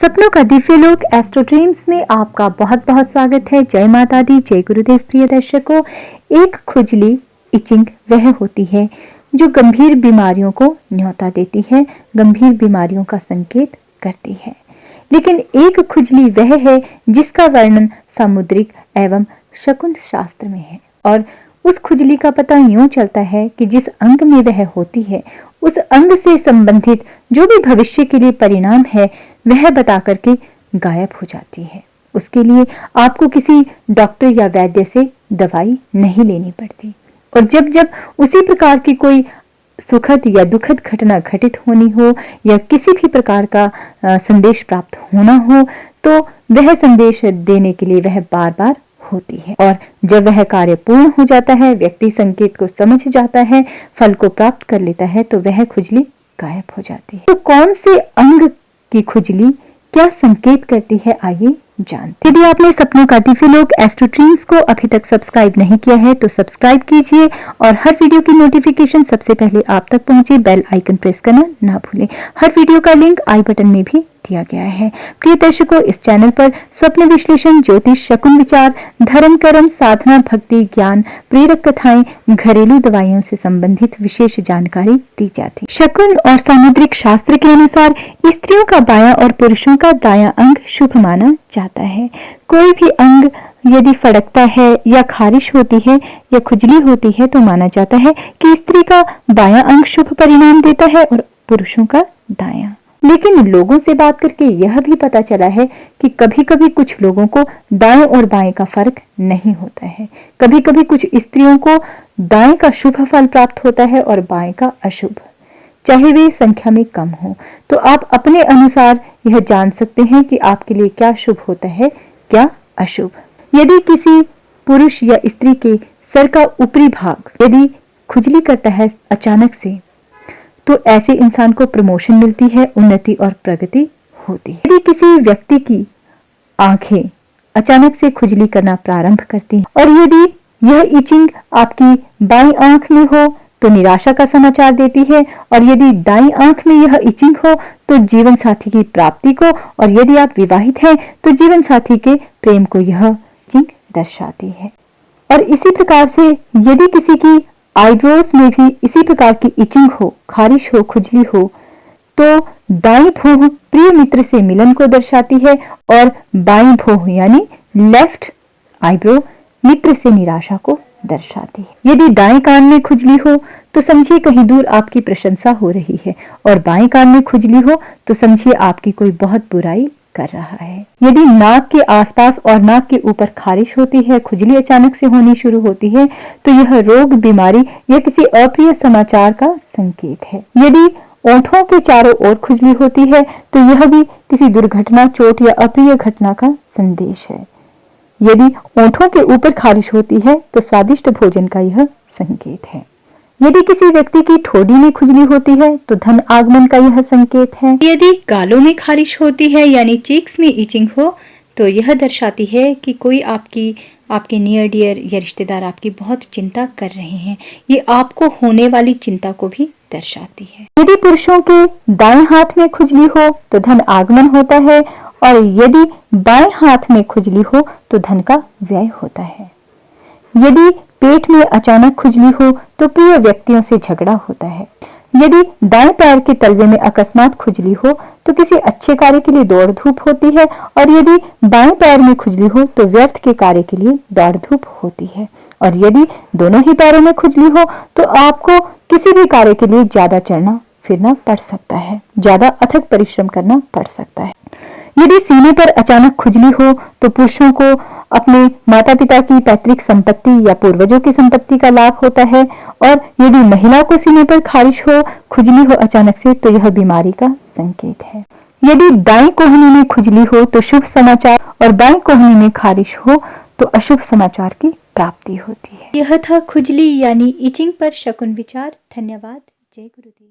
सपनों का दिव्य लोक एस्ट्रो ड्रीम्स में आपका बहुत बहुत स्वागत है। जय माता दी, जय गुरुदेव। प्रिय दर्शकों, एक खुजली इचिंग वह होती है जो गंभीर बीमारियों को न्योता देती है, गंभीर बीमारियों का संकेत करती है। लेकिन एक खुजली वह है जिसका वर्णन सामुद्रिक एवं शकुन शास्त्र में है, और उस खुजली का पता यूं चलता है कि जिस अंग में वह होती है उस अंग से संबंधित जो भी भविष्य के लिए परिणाम है वह बता करके गायब हो जाती है। उसके लिए आपको किसी डॉक्टर या वैद्य से दवाई नहीं लेनी पड़ती। और जब जब उसी प्रकार की कोई सुखद या दुखद घटना घटित होनी हो या किसी भी प्रकार का संदेश प्राप्त होना हो तो वह संदेश देने के लिए वह बार बार होती है। और जब वह कार्य पूर्ण हो जाता है, व्यक्ति संकेत को समझ जाता है, फल को प्राप्त कर लेता है, तो वह खुजली गायब हो जाती है। तो कौन से अंग की खुजली क्या संकेत करती है, आइए जानते हैं। यदि आपने सपनों का दिव्य लोक एस्ट्रो ड्रीम्स को अभी तक सब्सक्राइब नहीं किया है तो सब्सक्राइब कीजिए और हर वीडियो की नोटिफिकेशन सबसे पहले आप तक पहुंचे, बेल आइकन प्रेस करना ना भूलें। हर वीडियो का लिंक आई बटन में भी दिया गया है। प्रिय दर्शकों, इस चैनल पर स्वप्न विश्लेषण, ज्योतिष, शकुन विचार, धर्म कर्म, साधना, भक्ति, ज्ञान, प्रेरक कथाएं, घरेलू दवाइयों से संबंधित विशेष जानकारी दी जाती है। शकुन और सामुद्रिक शास्त्र के अनुसार स्त्रियों का बायां और पुरुषों का दायां अंग शुभ माना जाता है। कोई भी अंग यदि फड़कता है या खारिश होती है या खुजली होती है तो माना जाता है कि स्त्री का बायां अंग शुभ परिणाम देता है और पुरुषों का दायां। लेकिन लोगों से बात करके यह भी पता चला है कि कभी कभी कुछ लोगों को दाएं और बाएं का फर्क नहीं होता है। कभी कभी कुछ स्त्रियों को दाएं का शुभ फल प्राप्त होता है और बाएं का अशुभ, चाहे वे संख्या में कम हो। तो आप अपने अनुसार यह जान सकते हैं कि आपके लिए क्या शुभ होता है, क्या अशुभ। यदि किसी पुरुष या स्त्री के सर का ऊपरी भाग यदि खुजली करता है अचानक से, तो ऐसे इंसान को प्रमोशन मिलती है, उन्नति और प्रगति होती है। यदि किसी व्यक्ति की आंखें अचानक से खुजली करना प्रारंभ करती हैं और यदि यह इचिंग आपकी बाईं आंख में हो तो निराशा का समाचार देती है, और यदि दाईं आंख में यह इचिंग हो तो जीवन साथी की प्राप्ति को, और यदि आप विवाहित हैं तो जीवन साथी के प्रेम को यह इचिंग दर्शाती है। और इसी प्रकार से यदि किसी की आईब्रोज में भी इसी प्रकार की इचिंग हो, खारिश हो, खुजली हो, तो दाईं भौं प्रिय मित्र से मिलन को दर्शाती है और बाईं भौं यानी लेफ्ट आईब्रो मित्र से निराशा को दर्शाती है। यदि दाएं कान में खुजली हो तो समझिए कहीं दूर आपकी प्रशंसा हो रही है, और बाएं कान में खुजली हो तो समझिए आपकी कोई बहुत बुराई कर रहा है। यदि नाक के आसपास और नाक के ऊपर खारिश होती है, खुजली अचानक से होनी शुरू होती है, तो यह रोग, बीमारी या किसी अप्रिय समाचार का संकेत है। यदि ओंठों के चारों ओर खुजली होती है तो यह भी किसी दुर्घटना, चोट या अप्रिय घटना का संदेश है। यदि ओंठों के ऊपर खारिश होती है तो स्वादिष्ट भोजन का यह संकेत है। यदि किसी व्यक्ति की ठोड़ी में खुजली होती है तो धन आगमन का यह संकेत है। यदि गालों में खारिश होती है यानी चीक्स में इचिंग हो तो यह दर्शाती है कि कोई आपके नियर डियर या रिश्तेदार आपकी बहुत चिंता कर रहे हैं। ये आपको होने वाली चिंता को भी दर्शाती है। यदि पुरुषों के दाएं हाथ में खुजली हो तो धन आगमन होता है, और यदि बाएं हाथ में खुजली हो तो धन का व्यय होता है। यदि पेट में अचानक खुजली हो तो प्रिय व्यक्तियों से झगड़ा होता है। यदि दाएं पैर के तलवे में अकस्मात खुजली हो तो किसी अच्छे कार्य के लिए दौड़ धूप होती है, और यदि बाएं पैर में खुजली हो तो व्यर्थ के कार्य के लिए दौड़ धूप होती है। और यदि दोनों ही पैरों में खुजली हो तो आपको किसी भी कार्य के लिए ज्यादा चलना फिरना पड़ सकता है, ज्यादा अथक परिश्रम करना पड़ सकता है। यदि सीने पर अचानक खुजली हो तो पुरुषों को अपने माता पिता की पैतृक संपत्ति या पूर्वजों की संपत्ति का लाभ होता है, और यदि महिला को सीने पर खारिश हो, खुजली हो अचानक से, तो यह बीमारी का संकेत है। यदि दाईं कोहनी में खुजली हो तो शुभ समाचार, और बाईं कोहनी में खारिश हो तो अशुभ समाचार की प्राप्ति होती है। यह था खुजली यानी इचिंग पर शकुन विचार। धन्यवाद। जय गुरुदेव।